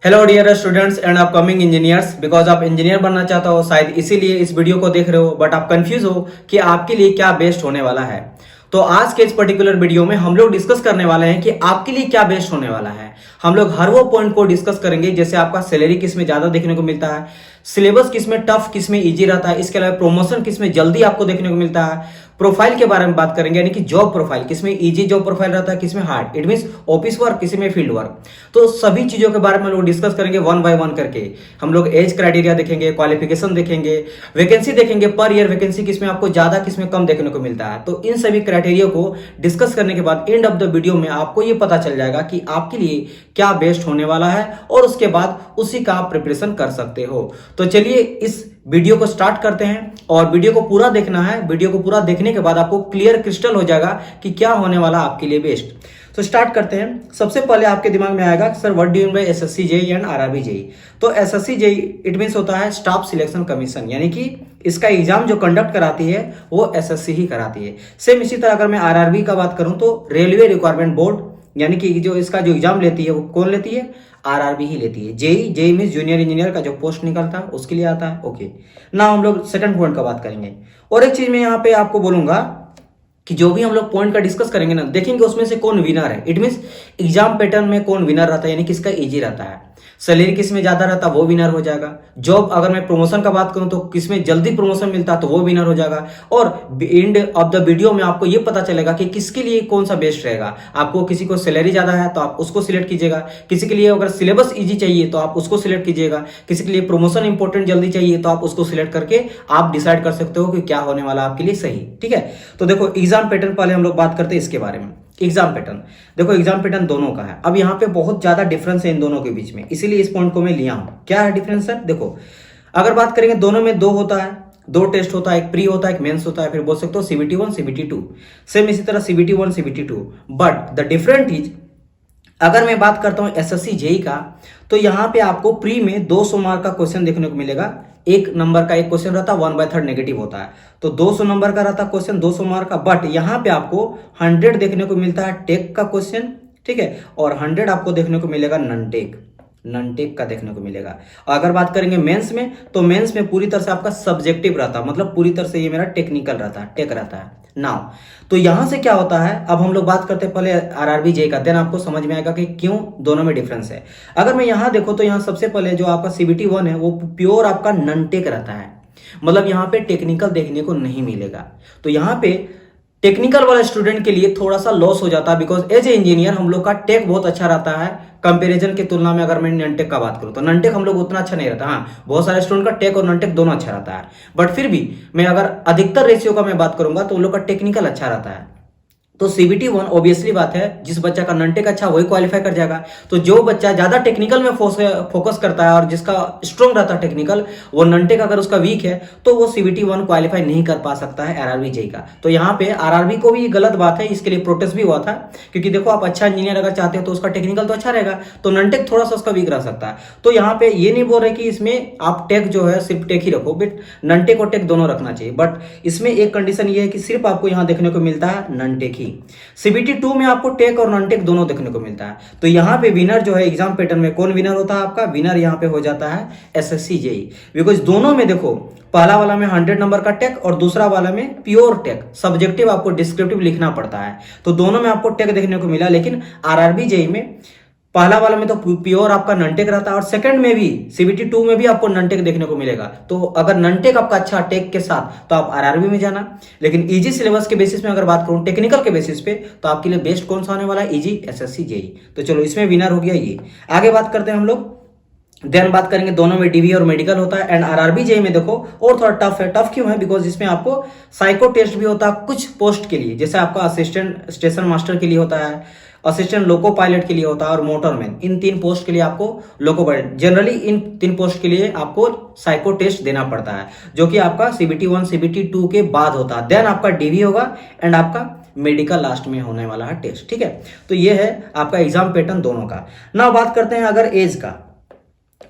Hello dear students and upcoming engineers. Because आप engineer बनना चाहते हो, शायद इसीलिए इस वीडियो को देख रहे हो, बट आप कंफ्यूज हो कि आपके लिए क्या बेस्ट होने वाला है। तो आज के इस पर्टिकुलर वीडियो में हम लोग डिस्कस करने वाले हैं कि आपके लिए क्या बेस्ट होने वाला है। हम लोग हर वो पॉइंट को डिस्कस करेंगे, जैसे आपका सैलरी किस में ज्यादा देखने को मिलता है, सिलेबस किस में टफ किस में इजी रहता है, इसके अलावा प्रमोशन किस में जल्दी आपको देखने को मिलता है, प्रोफाइल के बारे में बात करेंगे, यानी कि जॉब प्रोफाइल किस में इजी जॉब प्रोफाइल रहता है, किस में hard, it means office work, किसी में फील्ड वर्क। तो सभी चीजों के बारे में लोग डिस्कस करेंगे वन बाय वन करके। हम लोग एज क्राइटेरिया देखेंगे, क्वालिफिकेशन देखेंगे, वैकेंसी देखेंगे, पर ईयर वैकेंसी किसमें आपको ज्यादा किसमें कम देखने को मिलता है। तो इन सभी क्राइटेरिया को डिस्कस करने के बाद एंड ऑफ द वीडियो में आपको ये पता चल जाएगा कि आपके लिए क्या बेस्ट होने वाला है, और उसके बाद उसी का आप प्रिपरेशन कर सकते हो। तो चलिए इस वीडियो को स्टार्ट करते हैं, और वीडियो को पूरा देखना है। वीडियो को पूरा देखने के बाद आपको क्लियर क्रिस्टल हो जाएगा कि क्या होने वाला आपके लिए बेस्ट। तो स्टार्ट करते हैं। सबसे पहले आपके दिमाग में आएगा sir what do you mean by SSC JEE and RRB JEE. तो एसएससी जेईई इट मींस होता है स्टाफ सिलेक्शन कमीशन, यानी कि इसका एग्जाम जो कंडक्ट कराती है वो एसएससी ही कराती है। सेम इसी तरह अगर मैं आरआरबी का बात करूं तो रेलवे रिक्वायरमेंट बोर्ड, यानी कि जो इसका जो एग्जाम लेती है वो कौन लेती है, आरआरबी ही लेती है। जेईई मींस जूनियर इंजीनियर का जो पोस्ट निकलता है उसके लिए आता है। ओके, ना हम लोग सेकंड पॉइंट का बात करेंगे। और एक चीज मैं यहाँ पे आपको बोलूंगा कि जो भी हम लोग पॉइंट का डिस्कस करेंगे ना, देखेंगे उसमें से कौन विनर है। इट मींस एग्जाम पैटर्न में कौन विनर रहता है, यानी किसका इजी रहता है, सैलरी किसमें ज्यादा रहता है वो विनर हो जाएगा। जॉब अगर मैं प्रमोशन का बात करूं तो किसमें जल्दी प्रमोशन मिलता है तो वो विनर हो जाएगा। और एंड ऑफ द वीडियो में आपको ये पता चलेगा कि किसके लिए कौन सा बेस्ट रहेगा। आपको किसी को सैलरी ज्यादा है तो आप उसको सिलेक्ट कीजिएगा, किसी के लिए अगर सिलेबस इजी चाहिए तो आप उसको सिलेक्ट कीजिएगा, किसी के लिए प्रमोशन इंपॉर्टेंट जल्दी चाहिए तो आप उसको सिलेक्ट करके आप डिसाइड कर सकते हो कि क्या होने वाला आपके लिए सही। ठीक है, तो देखो एग्जाम पैटर्न पहले हम लोग बात करते हैं इसके बारे में। एग्जाम पैटर्न देखो, एग्जाम पैटर्न दोनों का है। अब यहाँ पे बहुत ज्यादा डिफरेंस है इन दोनों के बीच में, इसीलिए इस पॉइंट को मैं लिया हूं। क्या है डिफरेंस है, देखो अगर बात करेंगे दोनों में दो होता है, दो टेस्ट होता है, एक प्री होता है, एक मेंस होता है, फिर बोल सकते हो सीबीटी 1 सीबीटी 2। सेम इसी तरह CBT 1 CBT 2, but the different is अगर मैं बात करता हूं एसएससी जेईई का, तो यहां पे आपको प्री में 200 मार्क का क्वेश्चन देखने को मिलेगा। एक नंबर का एक क्वेश्चन रहता है, 1/3 नेगेटिव होता है, तो 200 नंबर का रहता है क्वेश्चन, 200 मार्क का। बट यहां पे आपको 100 देखने को मिलता है टेक का क्वेश्चन, ठीक है, और 100 आपको देखने को मिलेगा नन टेक का देखने को मिलेगा। और अगर बात करेंगे मेंस में, तो मेंस में पूरी तरह से आपका सब्जेक्टिव रहता है, मतलब पूरी तरह से ये मेरा टेक्निकल रहता है, टेक रहता है नाउ। तो यहां से क्या होता है, अब हम लोग बात करते हैं पहले आरआरबी जेईई का, देन आपको समझ में आएगा कि क्यों दोनों में डिफरेंस है। अगर मैं यहां देखो तो यहां सबसे पहले जो आपका सीबीटी 1 है वो प्योर आपका नन टेक रहता है, मतलब यहां पे टेक्निकल देखने को नहीं मिलेगा। तो यहां पे टेक्निकल वाले स्टूडेंट के लिए थोड़ा सा लॉस हो जाता है, बिकॉज एज ए इंजीनियर हम लोग का टेक बहुत अच्छा रहता है कंपैरिजन की तुलना में। अगर मैं ननटेक का बात करूं तो ननटेक हम लोग उतना अच्छा नहीं रहता। हाँ, बहुत सारे स्टूडेंट का टेक और ननटेक दोनों अच्छा रहता है, बट फिर भी मैं अगर अधिकतर रेशियो का मैं बात करूंगा तो उन लोग का टेक्निकल अच्छा रहता है। तो सीबीटी 1 ऑब्वियसली बात है, जिस बच्चा का ननटेक अच्छा वही क्वालिफाई कर जाएगा। तो जो बच्चा ज्यादा टेक्निकल में फोकस करता है और जिसका स्ट्रॉन्ग रहता है टेक्निकल, वो ननटेक अगर उसका वीक है तो वो सीबीटी 1 क्वालिफाई नहीं कर पा सकता है आरआरबी जेईई का। तो यहाँ पे आरआरबी को भी गलत बात है, इसके लिए प्रोटेस्ट भी हुआ था, क्योंकि देखो आप अच्छा इंजीनियर अगर चाहते हो तो उसका टेक्निकल तो अच्छा रहेगा, तो ननटेक थोड़ा सा उसका वीक रह सकता है। तो यहाँ पे ये नहीं बोल रहे कि इसमें आप टेक जो है सिर्फ टेक ही रखो, बट ननटेक और टेक दोनों रखना चाहिए। बट इसमें एक कंडीशन ये है कि सिर्फ आपको यहाँ देखने को मिलता है ननटेक ही। सीबीटी 2 में आपको टेक और नॉन टेक दोनों देखने को मिलता है। तो यहां पे विनर जो है एग्जाम पैटर्न में कौन विनर होता है, आपका विनर यहां पे हो जाता है एसएससी जेईई। बिकॉज दोनों में देखो, पहला वाला में 100 नंबर का टेक और दूसरा वाला में प्योर टेक, सब्जेक्टिव आपको डिस्क्रिप्टिव लिखना पड़ता है। तो दोनों में आपको टेक देखने को मिला, लेकिन आरआरबी जेईई में पहला वाला में तो प्योर आपका ननटेक रहता है, और सेकंड में भी सीबीटी 2 में भी आपको ननटेक देखने को मिलेगा। तो अगर ननटेक आपका अच्छा टेक के साथ तो आप आरआरबी में जाना, लेकिन इजी सिलेबस के बेसिस में अगर बात करूं टेक्निकल के बेसिस पे, तो आपके लिए बेस्ट कौन सा होने वाला है, इजी एसएससी जेईई। तो चलो इसमें विनर हो गया ये। आगे बात करते हैं हम लोग, देन बात करेंगे दोनों में डीवी और मेडिकल होता है। एंड आरआरबी जेईई में देखो और थोड़ा टफ है। टफ क्यों है, बिकॉज इसमें आपको साइको टेस्ट भी होता है कुछ पोस्ट के लिए, जैसे आपका असिस्टेंट स्टेशन मास्टर के लिए होता है, असिस्टेंट लोको पायलट के लिए होता है, और मोटरमैन। इन 3 पोस्ट के लिए आपको loco pilot, generally in 3 post के लिए आपको साइको टेस्ट देना पड़ता है, जो कि आपका सीबीटी 1 सीबीटी 2 के बाद होता है। देन आपका डीवी होगा एंड आपका मेडिकल लास्ट में होने वाला है टेस्ट। ठीक है, तो ये है आपका एग्जाम पैटर्न दोनों का। ना बात करते हैं अगर एज का।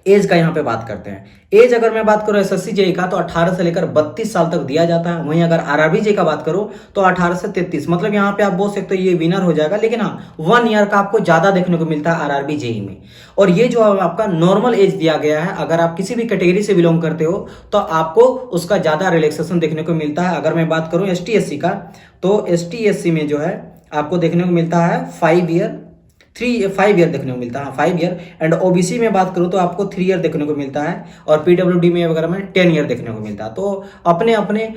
एज का यहाँ पे बात करते हैं। एज अगर मैं बात करूँ एसएससी जेई का तो 18 से लेकर 32 साल तक दिया जाता है। वहीं अगर आरआरबी जेई का बात करूँ तो 18 से 33, मतलब यहाँ पे आप बोल सकते हो ये विनर हो जाएगा। लेकिन हाँ 1 ईयर का आपको ज्यादा देखने को मिलता है आरआरबी जेई में। और ये जो आपका नॉर्मल एज दिया गया है, अगर आप किसी भी कैटेगरी से बिलोंग करते हो तो आपको उसका ज्यादा रिलैक्सेशन देखने को मिलता है। अगर मैं बात करूँ एसटी एससी का तो एसटी एससी में जो है आपको देखने को मिलता है 5 ईयर देखने को मिलता है, 5 ईयर। एंड ओबीसी में बात करूं तो आपको 3 ईयर देखने को मिलता है, और पीडब्ल्यूडी में वगैरह में 10 ईयर देखने को मिलता है। तो अपने अपने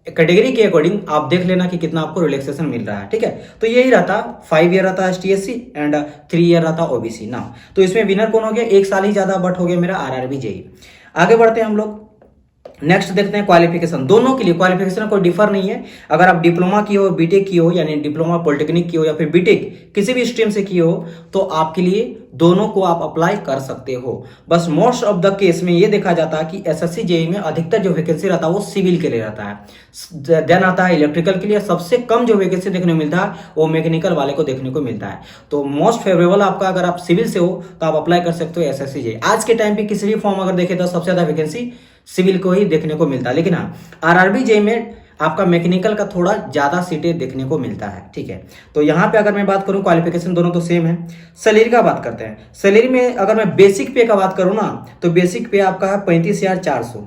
कैटेगरी के अकॉर्डिंग आप देख लेना कि कितना आपको रिलैक्सेशन मिल रहा है, ठीक है। तो यही रहता, 5 ईयर रहता एसटीएससी एंड 3 ईयर रहता ओबीसी ना। तो इसमें विनर कौन हो गया, 1 साल ही ज्यादा बट हो गया मेरा आरआरबी जेई। आगे बढ़ते हैं हम लोग, नेक्स्ट देखते हैं क्वालिफिकेशन। दोनों के लिए क्वालिफिकेशन कोई डिफर नहीं है। अगर आप डिप्लोमा की हो, बीटेक की हो, यानी डिप्लोमा पॉलिटेक्निक की हो या फिर बीटेक किसी भी स्ट्रीम से की हो, तो आपके लिए दोनों को आप अप्लाई कर सकते हो। बस मोस्ट ऑफ द केस में ये देखा जाता है कि एसएससी जेई में अधिकतर जो वैकेंसी रहता है वो सिविल के लिए रहता है, देन आता है इलेक्ट्रिकल के लिए। सबसे कम जो वैकेंसी देखने को मिलता है वो मैकेनिकल वाले को देखने को मिलता है। तो मोस्ट फेवरेबल आपका, अगर आप सिविल से हो तो आप अप्लाई कर सकते हो एसएससी जेई। आज के टाइम पे किसी भी फॉर्म अगर देखे तो सबसे ज्यादा वैकेंसी सिविल को ही देखने को मिलता है। लेकिन हाँ आरआरबी जेई में आपका मैकेनिकल का थोड़ा ज्यादा सीटें देखने को मिलता है, ठीक है। तो यहाँ पे अगर मैं बात करूँ क्वालिफिकेशन दोनों तो सेम है। सैलरी का बात करते हैं। सैलरी में अगर मैं बेसिक पे का बात करूँ ना तो बेसिक पे आपका है 35,400,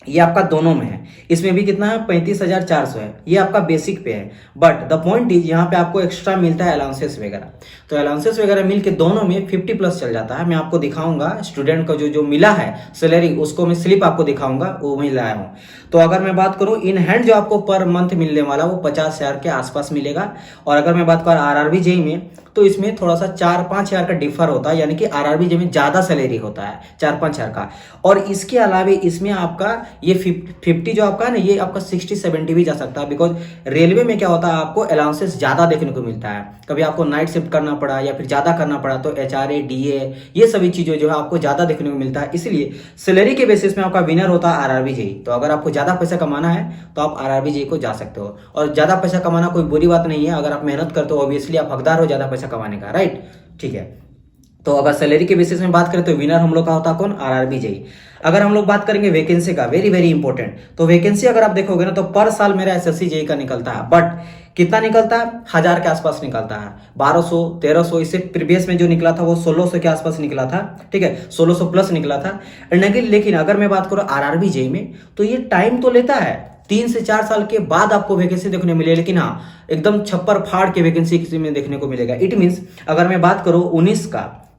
ये आपका दोनों में है। इसमें भी कितना है 35,400 है, ये आपका बेसिक पे है। बट द पॉइंट इज यहाँ पे आपको एक्स्ट्रा मिलता है अलाउंसेस वगैरह। तो अलाउंसेस वगैरह मिल के दोनों में 50 प्लस चल जाता है। मैं आपको दिखाऊंगा स्टूडेंट को जो मिला है सैलरी, उसको मैं स्लिप आपको दिखाऊंगा, वो वही लाया हूँ। तो अगर मैं बात करूँ इन हैंड जो आपको पर मंथ मिलने वाला वो 50,000 के आसपास मिलेगा। और अगर मैं बात करूँ आरआरबी जेई में तो इसमें थोड़ा सा 4-5 हज़ार का डिफर होता है, यानी कि आरआरबी जेई में ज्यादा सैलरी होता है 4-5 हज़ार का। और इसके अलावा इसमें आपका ये 50 जो आपका है ना, ये आपका 60-70 भी जा सकता है। बिकॉज रेलवे में क्या होता है आपको अलाउंसेस ज्यादा देखने को मिलता है। कभी आपको नाइट शिफ्ट करना पड़ा या फिर ज्यादा करना पड़ा तो एचआरए डीए ये सभी चीजें जो है आपको ज्यादा देखने को मिलता है। इसलिए सैलरी के बेसिस में आपका विनर होता है आरआरबी जेई। तो अगर आपको ज्यादा पैसा कमाना है तो आप आरआरबी जेई को जा सकते हो। और ज्यादा पैसा कमाना कोई बुरी बात नहीं है, अगर आप मेहनत करते हो ऑब्वियसली आप हकदार हो ज्यादा पैसा कमाने का, राइट, ठीक है। तो अगर सैलरी के बेसिस में बात करें तो विनर हम लोग का होता कौन, आरआरबी जेई। अगर हम लोग बात करेंगे वैकेंसी का, वेरी वेरी इंपॉर्टेंट, तो वैकेंसी अगर आप देखोगे ना तो पर साल मेरा एसएससी जेई का निकलता है। बट कितना निकलता है, 1000 के आसपास निकलता है, 1200 1300। इससे प्रीवियस में जो निकला था वो 1600 के आसपास निकला था, ठीक है, 1600 प्लस निकला था। लेकिन अगर मैं बात करूं आरआरबी जेई में तो ये टाइम तो लेता है, 3 से 4 साल के बाद आपको वैकेंसी देखने को मिलेगी। लेकिन हाँ एकदम छप्पर फाड़ के वैकेंसी किसी में देखने को मिलेगा। इट मीन्स अगर मैं बात करूं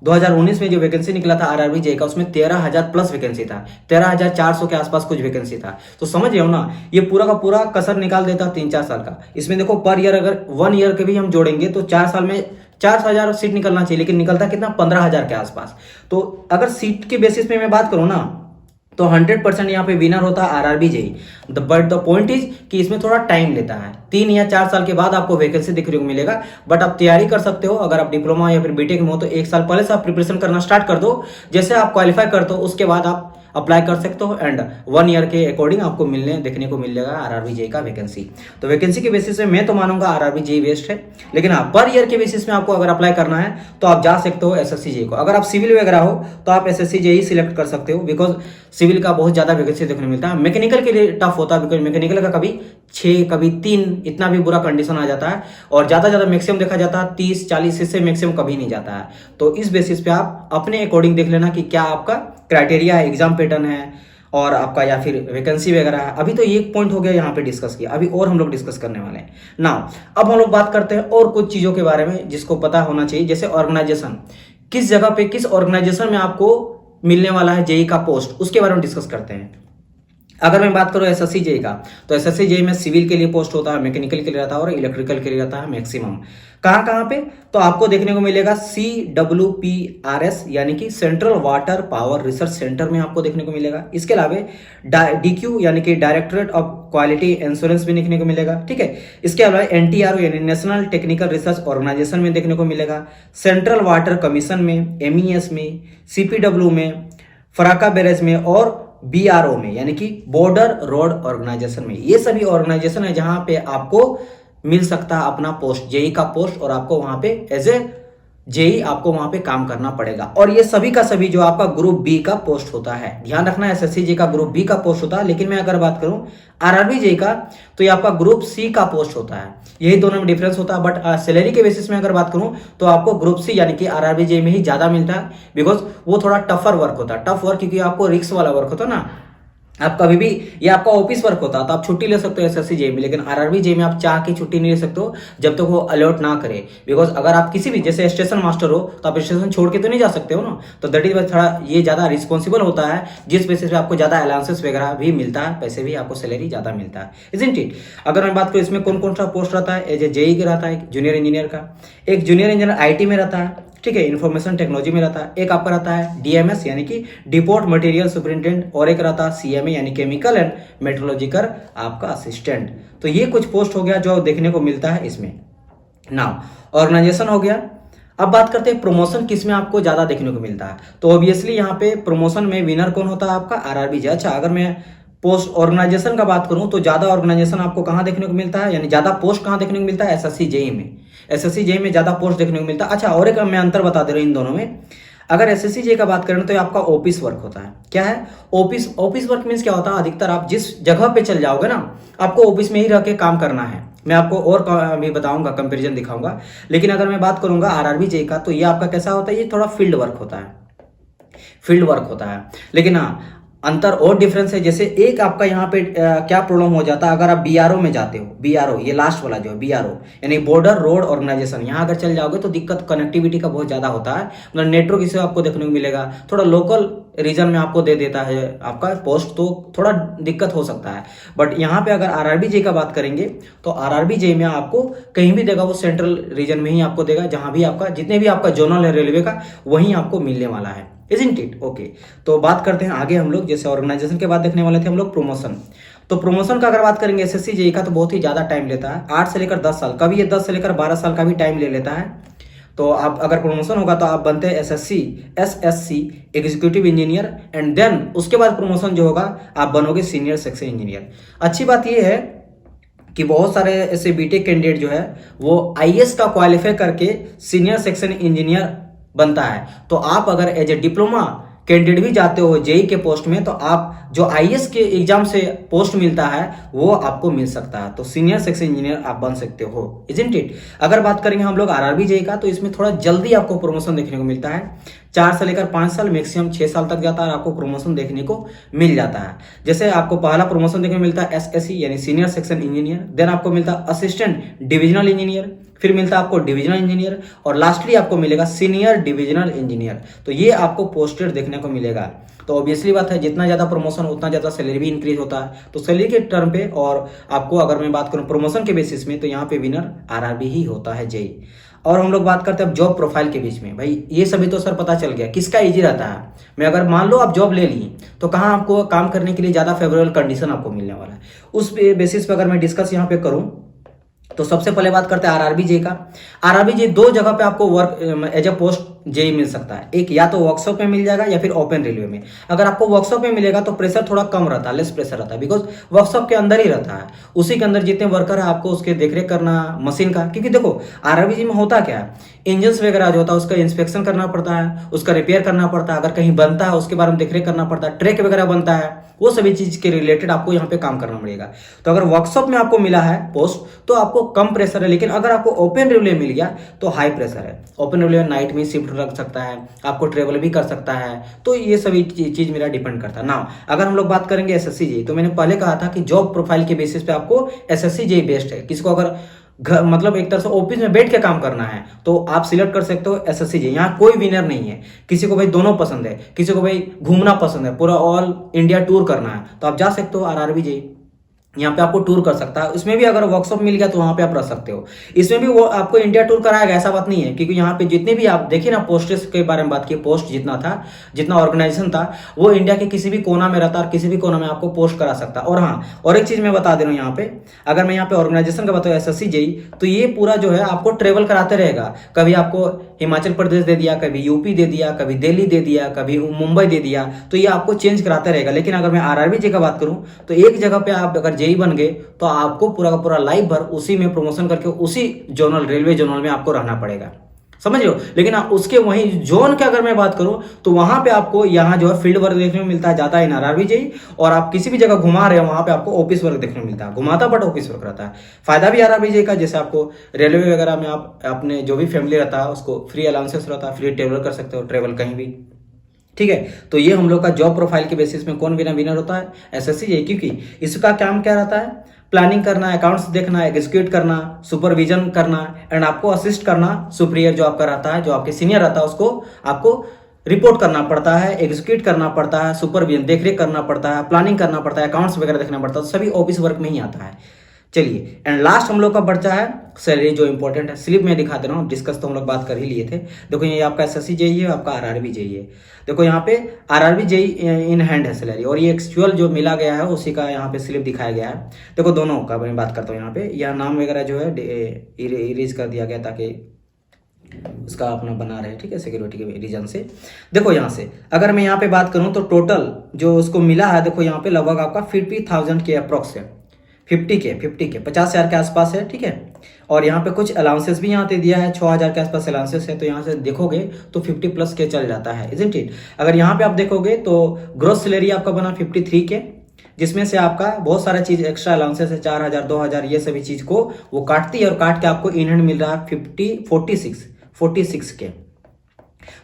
2019 में जो वैकेंसी निकला था आरआरबी जेई का, उसमें 13,000 प्लस वैकेंसी था, 13,400 के आसपास कुछ वैकेंसी था। तो समझ रहे हो ना, ये पूरा का पूरा कसर निकाल देता 3-4 साल का। इसमें देखो पर ईयर अगर 1 ईयर के भी हम जोड़ेंगे तो 4 साल में 4,000 सीट निकलना चाहिए, लेकिन निकलता कितना, 15,000 के आसपास। तो अगर सीट के बेसिस में मैं बात करूं ना तो 100% यहाँ पे विनर होता है RRB JE. But the point is कि इसमें थोड़ा टाइम लेता है, 3 या 4 साल के बाद आपको वैकेंसी देखने को मिलेगा। बट आप तैयारी कर सकते हो, अगर आप डिप्लोमा या फिर बीटेक में हो तो 1 साल पहले से आप प्रिपरेशन करना स्टार्ट कर दो। जैसे आप क्वालिफाई करते हो उसके बाद आप अप्लाई कर सकते हो एंड 1 ईयर के अकॉर्डिंग आपको देखने को मिलेगा आरआरबी जेई का वैकेंसी। तो वैकेंसी के बेसिस में मैं तो मानूंगा आरआरबी जेई बेस्ट है। लेकिन हाँ पर ईयर के बेसिस में आपको अगर अप्लाई करना है तो आप जा सकते हो एसएससी जेई को। अगर आप सिविल वगैरह हो तो आप एसएससी जेई सिलेक्ट कर सकते हो, बिकॉज सिविल का बहुत ज्यादा वैकेंसी देखने को मिलता है। मैकेनिकल के लिए टफ होता है, बिकॉज मैकेनिकल का कभी 6 कभी 3 इतना भी बुरा कंडीशन आ जाता है। और ज्यादा मैक्सिमम देखा जाता है 30-40, इससे मैक्सिमम कभी नहीं जाता है। तो इस बेसिस पे आप अपने अकॉर्डिंग देख लेना कि क्या आपका क्राइटेरिया है, एग्जाम पैटर्न है और आपका या फिर वैकेंसी वगैरह है। अभी तो ये एक पॉइंट हो गया यहाँ पे डिस्कस किया, अभी और हम लोग डिस्कस करने वाले हैं ना। अब हम लोग बात करते हैं और कुछ चीजों के बारे में जिसको पता होना चाहिए, जैसे ऑर्गेनाइजेशन, किस जगह पे किस ऑर्गेनाइजेशन में आपको मिलने वाला है जेई का पोस्ट, उसके बारे में डिस्कस करते हैं। अगर मैं बात करूं एसएससी जेई का तो एसएससी जेई में सिविल के लिए पोस्ट होता है, मैकेनिकल के लिए रहता है और इलेक्ट्रिकल के लिए रहता है मैक्सिमम। कहां पे, तो आपको देखने को मिलेगा CWPRS यानी कि central water power research centre में आपको देखने को मिलेगा। इसके अलावा DQ यानी कि डायरेक्टरेट ऑफ क्वालिटी इंश्योरेंस भी देखने को मिलेगा, ठीक है। इसके अलावा NTRO यानी नेशनल टेक्निकल रिसर्च ऑर्गेनाइजेशन में देखने को मिलेगा, सेंट्रल वाटर कमीशन में, MES में, CPW में, फराका बैरेज में और BRO में यानी कि बॉर्डर रोड ऑर्गेनाइजेशन में। ये सभी ऑर्गेनाइजेशन है जहां पे आपको मिल सकता है अपना पोस्ट, जेई का पोस्ट, और आपको वहां पे एज ए जेई आपको वहां पे काम करना पड़ेगा। और ये सभी का सभी जो आपका ग्रुप बी का पोस्ट होता है, ध्यान रखना एसएससी जे का ग्रुप बी का पोस्ट होता है। लेकिन मैं अगर बात करूं आरआरबी जे का, तो ये आपका ग्रुप सी का पोस्ट होता है। यही दोनों में डिफरेंस होता है। बट सैलरी के बेसिस में अगर बात करूं तो आपको ग्रुप सी यानी कि आरआरबी जे में ही ज्यादा मिलता है, बिकॉज वो थोड़ा टफर वर्क होता है। टफ वर्क क्योंकि आपको रिस्क वाला वर्क होता है ना। आप कभी भी, ये आपका ऑफिस वर्क होता है तो आप छुट्टी ले सकते हो एसएससी जे में, लेकिन आरआरबी जे में आप चाह के छुट्टी नहीं ले सकते हो जब तक वो अलर्ट ना करे। बिकॉज अगर आप किसी भी, जैसे स्टेशन मास्टर हो तो आप स्टेशन छोड़ के तो नहीं जा सकते हो ना। तो दैट इज वाई थोड़ा ये ज्यादा रिस्पॉन्सिबल होता है, जिस बेसिस पे आपको ज्यादा अलाउंसेस वगैरह भी मिलता है, पैसे भी आपको सैलरी ज्यादा मिलता है, इजंट इट। अगर मैं बात करूँ इसमें कौन कौन सा पोस्ट रहता है, एज ए जेई का रहता है, जूनियर इंजीनियर का, एक जूनियर इंजीनियर आईटी में रहता है, ठीक है, इंफॉर्मेशन टेक्नोलॉजी में रहता है, एक आपका रहता है डीएमएस यानी कि डिपोर्ट मटेरियल सुपरिटेंडेंट, और एक रहता है सीएमए यानी केमिकल एंड मेट्रोलॉजिकल आपका असिस्टेंट। तो ये कुछ पोस्ट हो गया जो देखने को मिलता है इसमें। नाउ ऑर्गेनाइजेशन हो गया। अब बात करते हैं प्रमोशन किस में आपको ज्यादा देखने को मिलता है। तो ऑब्वियसली यहाँ पे प्रमोशन में विनर कौन होता है आपका, आरआरबी जे। अच्छा, अगर मैं पोस्ट ऑर्गेनाइजेशन का बात करूं तो ज्यादा ऑर्गेनाइजेशन आपको कहां देखने को मिलता है, यानी ज्यादा पोस्ट कहां देखने को मिलता है, एसएससी जेई में। एसएससी जेई में ज्यादा पोस्ट देखने को मिलता है। अच्छा, और एक मैं अंतर बता दे रहा हूं इन दोनों में। अगर एसएससी जेई का बात करें तो ये आपका ऑफिस वर्क होता है। क्या है ऑफिस? ऑफिस वर्क मीन्स क्या होता है, अधिकतर आप जिस जगह पे चल जाओगे ना, आपको ऑफिस में ही रह के काम करना है। मैं आपको और भी बताऊंगा, कंपेरिजन दिखाऊंगा। लेकिन अगर मैं बात करूंगा आरआरबी जेई का, तो ये आपका कैसा होता है, ये थोड़ा फील्ड वर्क होता है, फील्ड वर्क होता है। लेकिन हाँ, अंतर और डिफरेंस है। जैसे एक आपका यहाँ पे क्या प्रॉब्लम हो जाता है, अगर आप बीआरओ में जाते हो, बीआरओ ये लास्ट वाला जो है बीआरओ यानी बॉर्डर रोड ऑर्गेनाइजेशन, यहाँ अगर चल जाओगे तो दिक्कत कनेक्टिविटी का बहुत ज्यादा होता है। मतलब नेटवर्क इसे आपको देखने को मिलेगा, थोड़ा लोकल रीजन में आपको दे देता है आपका पोस्ट, तो थोड़ा दिक्कत हो सकता है। बट यहाँ पे अगर आरआरबी जे का बात करेंगे तो आरआरबी जे में आपको कहीं भी देगा, वो सेंट्रल रीजन में ही आपको देगा, जहां भी आपका जितने भी आपका जोनल है रेलवे का, वहीं आपको मिलने वाला है, इजंट इट। ओके, तो बात करते हैं आगे हम लोग। जैसे ऑर्गेनाइजेशन के बाद देखने वाले थे हम लोग प्रमोशन। तो प्रमोशन का अगर बात करेंगे एसएससी जेई का, तो बहुत ही ज्यादा टाइम लेता है, 8 से लेकर 10 साल, कभी ये 10 से लेकर 12 साल का भी टाइम ले लेता है। तो आप अगर प्रमोशन होगा तो आप बनते हैं SSC executive engineer, and then उसके बाद प्रमोशन जो होगा आप बनोगे सीनियर सेक्शन इंजीनियर। अच्छी बात यह है कि बहुत सारे ऐसे बीटेक कैंडिडेट जो है वो आईएएस का क्वालिफाई करके सीनियर सेक्शन इंजीनियर बनता है। तो आप अगर एज ए डिप्लोमा कैंडिडेट भी जाते हो जेई के पोस्ट में, तो आप जो आईएएस के एग्जाम से पोस्ट मिलता है वो आपको मिल सकता है। तो सीनियर सेक्शन इंजीनियर आप बन सकते हो, इजंट इट। अगर बात करेंगे हम लोग आरआरबी जेई का, तो इसमें थोड़ा जल्दी आपको प्रमोशन देखने को मिलता है, 4 से लेकर 5 साल, मैक्सिमम 6 साल तक जाता है, आपको प्रमोशन देखने को मिल जाता है। जैसे आपको पहला प्रमोशन देखने को मिलता है एसएससी यानी सीनियर सेक्शन इंजीनियर, देन आपको मिलता है असिस्टेंट डिविजनल इंजीनियर, फिर मिलता है आपको डिविजनल इंजीनियर, और लास्टली आपको मिलेगा सीनियर डिविजनल इंजीनियर। तो ये आपको पोस्टेड देखने को मिलेगा। तो ऑब्वियसली बात है, जितना ज्यादा प्रमोशन उतना ज्यादा सैलरी भी इंक्रीज होता है। तो सैलरी के टर्म पे, और आपको अगर मैं बात करूं प्रमोशन के बेसिस में, तो यहाँ पे विनर आरआरबी ही होता है जेई। और हम लोग बात करते हैं अब जॉब प्रोफाइल के बीच में। भाई ये सभी तो सर पता चल गया किसका इजी रहता है। मैं अगर मान लो आप जॉब ले ली, तो कहाँ आपको काम करने के लिए ज्यादा फेवरेबल कंडीशन आपको मिलने वाला है, उस बेसिस पे अगर मैं डिस्कस यहाँ पे करूं, तो सबसे पहले बात करते हैं आरआरबी जे का। आरआरबी जे 2 जगह पे आपको work as a post JE मिल सकता है। एक या तो वर्कशॉप में मिल जाएगा या फिर ओपन रेलवे में। अगर आपको वर्कशॉप में मिलेगा तो प्रेशर थोड़ा कम रहता है, लेस प्रेशर रहता है, बिकॉज वर्कशॉप के अंदर ही रहता है, उसी के अंदर जितने वर्कर है आपको उसके देखरेख करना मशीन का। क्योंकि देखो आरआरबी जी में होता क्या है, इंजन वगैरह जो होता है उसका इंस्पेक्शन करना पड़ता है, उसका रिपेयर करना पड़ता है, अगर कहीं बनता है उसके बारे में देखरेख करना पड़ता है, ट्रैक वगैरह बनता है, वो सभी चीज के रिलेटेड आपको यहाँ पे काम करना पड़ेगा। तो अगर वर्कशॉप में आपको मिला है पोस्ट तो आपको कम प्रेशर है, लेकिन अगर आपको ओपन रेलवे मिल गया तो हाई प्रेशर है। ओपन रेलवे नाइट में शिफ्ट रख सकता है, आपको ट्रेवल भी कर सकता है। तो ये सभी चीज मेरा डिपेंड करता है ना। अगर हम लोग बात करेंगे एसएससी जेई, तो मैंने पहले कहा था कि जॉब प्रोफाइल के बेसिस पे आपको एसएससी जेई बेस्ट है। किसको अगर घर मतलब एक तरह से ऑफिस में बैठ के काम करना है तो आप सिलेक्ट कर सकते हो एसएससी जेई। यहाँ कोई विनर नहीं है, किसी को भाई दोनों पसंद है, किसी को भाई घूमना पसंद है, पूरा ऑल इंडिया टूर करना है, तो आप जा सकते हो आरआरबी जेई, यहाँ पे आपको टूर कर सकता है। उसमें भी अगर वर्कशॉप मिल गया तो वहां पे आप रह सकते हो। इसमें भी वो आपको इंडिया टूर कराएगा ऐसा बात नहीं है, क्योंकि यहाँ पे जितने भी आप देखिए ना, पोस्टेस के बारे में बात की, पोस्ट जितना था, जितना ऑर्गेनाइजेशन था, वो इंडिया के किसी भी कोना में रहता है और किसी भी कोना में आपको पोस्ट करा सकता है। और हाँ, और एक चीज मैं बता दे रहा हूँ यहाँ पे, अगर मैं यहाँ पे ऑर्गेनाइजेशन का बताऊँ एसएससी जेई, तो ये पूरा जो है आपको ट्रेवल कराते रहेगा। कभी आपको हिमाचल प्रदेश दे दिया, कभी यूपी दे दिया, कभी दिल्ली दे दिया, कभी मुंबई दे दिया, तो ये आपको चेंज कराता रहेगा। लेकिन अगर मैं आरआरबी जेई का बात करूँ तो एक जगह पे आप अगर जेई बन गए तो आपको पूरा का पूरा लाइफ भर उसी में प्रमोशन करके उसी जोनल रेलवे जोनल में आपको रहना पड़ेगा। समझ लो। लेकिन उसके वहीं जोन की अगर मैं बात करूं तो वहां पे आपको यहाँ जो है फील्ड वर्क देखने को मिलता है ज्यादा इन आरआरबी जेई, और आप किसी भी जगह घुमा रहे हो वहां पे आपको ऑफिस वर्क देखने को मिलता है, घुमाता बट ऑफिस वर्क रहता है। फायदा भी आरआरबी जेई का, जैसे आपको रेलवे वगैरह में आप अपने जो भी फैमिली रहता है उसको फ्री अलाउंसेस रहता है, फ्री ट्रेवल कर सकते हो, ट्रेवल कहीं भी, ठीक है। तो ये हम लोग का जॉब प्रोफाइल के बेसिस में कौन विनर होता है, एसएससी जेई, क्योंकि इसका काम क्या रहता है, प्लानिंग करना, अकाउंट्स देखना, एग्जीक्यूट करना, सुपरविजन करना, एंड आपको असिस्ट करना, सुपीरियर जो आपका रहता है, जो आपके सीनियर रहता है उसको आपको रिपोर्ट करना पड़ता है, एग्जीक्यूट करना पड़ता है, सुपरविजन देखरेख करना पड़ता है, प्लानिंग करना पड़ता है, अकाउंट्स वगैरह देखना पड़ता है, सभी ऑफिस वर्क में ही आता है। चलिए, एंड लास्ट हम लोग का बचा है सैलरी, जो इंपॉर्टेंट है। स्लिप में दिखा दे रहा हूँ, डिस्कस तो हम लोग बात कर ही लिए थे। देखो ये आपका एसएससी जेई है, आपका आरआरबी जेई है। देखो यहाँ पे आरआरबी जेई इन हैंड है सैलरी, और ये एक्चुअल जो मिला गया है उसी का यहाँ पे स्लिप दिखाया गया है। देखो दोनों का मैं बात करता हूँ, यहाँ पे यह नाम वगैरह जो है इरेज कर दिया गया ताकि उसका अपना बना रहे, ठीक है, सिक्योरिटी के रीजन से। देखो यहाँ से अगर मैं यहाँ पे बात करूँ तो टोटल जो उसको मिला है, देखो यहाँ पे लगभग आपका 50,000 के अप्रोक्स है, 50 के 50,000 के आसपास है, ठीक है। और यहाँ पे कुछ अलाउंसेस भी यहाँ पे दिया है, 6,000 के आसपास अलाउंसेस है, तो यहाँ से देखोगे तो 50 प्लस के चल जाता है, इजंट इट। अगर यहाँ पे आप देखोगे तो ग्रोस सैलरी आपका बना 53 के, जिसमें से आपका बहुत सारा चीज एक्स्ट्रा अलाउंसेस है, 4,000 2,000 ये सभी चीज को वो काटती है, और काट के आपको इन हैंड मिल रहा है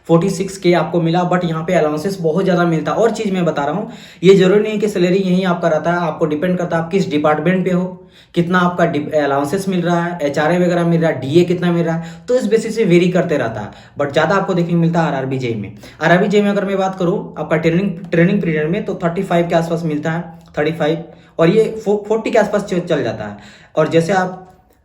46 के आपको मिला। बट यहाँ पे अलाउंसेस बहुत ज़्यादा मिलता है। और चीज़ मैं बता रहा हूँ, ये जरूरी नहीं है कि सैलरी यहीं आपका रहता है, आपको डिपेंड करता है आप किस डिपार्टमेंट पे हो, कितना आपका अलाउंसेस मिल रहा है, एचआरए वगैरह मिल रहा है, डीए कितना मिल रहा है, तो इस बेसिस से वेरी करते रहता है। बट ज़्यादा आपको देखने को मिलता है आरआरबी जेई में। आरआरबी जेई में अगर मैं बात करूँ आपका ट्रेनिंग पीरियड में तो 35 के आसपास मिलता है, 35, और ये 40 के आसपास चल जाता है। और जैसे आप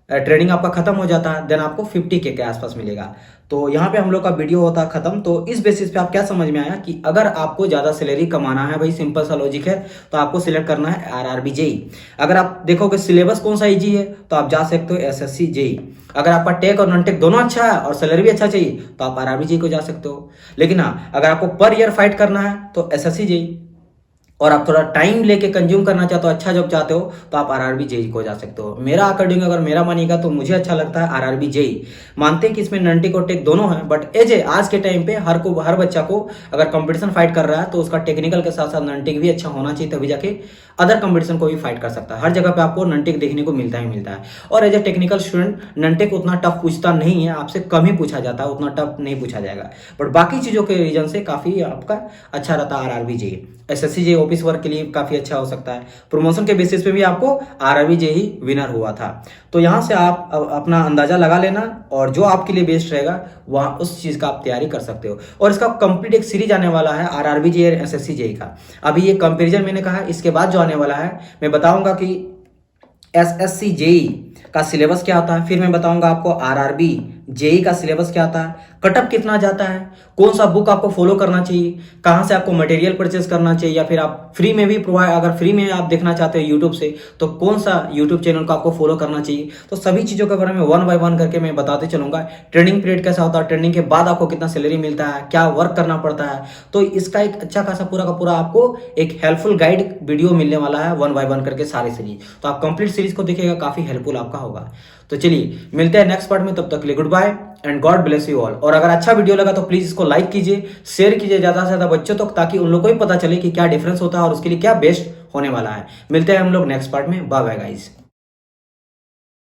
ट्रेनिंग आपका खत्म हो जाता है देन आपको 50 के आसपास मिलेगा। तो यहाँ पे हम लोग का वीडियो होता है खत्म। तो इस बेसिस पे आप क्या समझ में आया कि अगर आपको ज़्यादा सैलरी कमाना है, भाई सिंपल सा लॉजिक है, तो आपको सिलेक्ट करना है आरआरबी जेई। अगर आप देखोगे सिलेबस कौन सा इजी है तो आप जा सकते हो एसएससी जेई। अगर आपका टेक और नॉन टेक दोनों अच्छा है और सैलरी भी अच्छा चाहिए तो आप आरआरबी जेई को जा सकते हो। लेकिन हाँ, अगर आपको पर ईयर फाइट करना है तो एसएससी जेई, और आप थोड़ा टाइम लेके कंज्यूम करना चाहते हो, अच्छा जॉब चाहते हो, तो आप आरआरबी जेई को जा सकते हो। मेरा अकॉर्डिंग अगर मेरा मानिएगा तो मुझे अच्छा लगता है आरआरबी जेई। मानते हैं कि इसमें नॉन टेक और टेक दोनों है, बट एज ए आज के टाइम पे हर बच्चा को अगर कंपटीशन फाइट कर रहा है तो उसका टेक्निकल के साथ साथ नॉन टेक भी अच्छा होना चाहिए, तभी जाके अदर कंपटीशन को भी फाइट कर सकता है। हर जगह पे आपको नॉन टेक देखने को मिलता है। और as a technical student non tech उतना टफ पूछता नहीं है, आपसे कम ही पूछा जाता है, उतना टफ नहीं पूछा जाएगा। बट बाकी चीज़ों के रीजन से काफ़ी आपका अच्छा रहता है RRB JE. SSC JE office work के लिए काफ़ी अच्छा हो सकता है। प्रमोशन के बेसिस पे भी आपको आरआरबी जेई विनर हुआ था। तो यहाँ से आप अपना अंदाजा लगा लेना, और जो आपके लिए बेस्ट रहेगा वहाँ उस चीज़ का आप तैयारी कर सकते हो। और इसका कंप्लीट एक सीरीज आने वाला है आरआरबी जेई और एसएससी जेई का। अभी ये कंपेरिजन मैंने कहा, इसके बाद जो आने वाला है मैं बताऊंगा कि एसएससी जेई का सिलेबस क्या होता है, फिर मैं बताऊंगा आपको आरआरबी जेई का सिलेबस क्या आता है, कटअप कितना जाता है, कौन सा बुक आपको फॉलो करना चाहिए, कहाँ से आपको मटेरियल परचेज करना चाहिए, या फिर आप फ्री में भी प्रोवाइड, अगर फ्री में आप देखना चाहते हो यूट्यूब से तो कौन सा यूट्यूब चैनल को आपको फॉलो करना चाहिए। तो सभी चीज़ों के बारे में 1 बाय 1 करके मैं बताते चलूंगा। ट्रेनिंग पीरियड कैसा होता है, ट्रेनिंग के बाद आपको कितना सैलरी मिलता है, क्या वर्क करना पड़ता है, तो इसका एक अच्छा खासा पूरा का पूरा आपको एक हेल्पफुल गाइड वीडियो मिलने वाला है 1 बाय 1 करके सारी सीरीज। तो आप कंप्लीट सीरीज को देखिएगा, काफी हेल्पफुल आपका होगा। तो चलिए मिलते हैं नेक्स्ट पार्ट में, तब तक के लिए good bye and God bless you all. और अगर अच्छा वीडियो लगा तो प्लीज इसको लाइक कीजिए, शेयर कीजिए ज्यादा से ज्यादा बच्चों तक, ताकि उन लोगों को भी पता चले कि क्या डिफरेंस होता है और उसके लिए क्या बेस्ट होने वाला है। मिलते हैं हम लोग नेक्स्ट पार्ट में। Bye bye guys.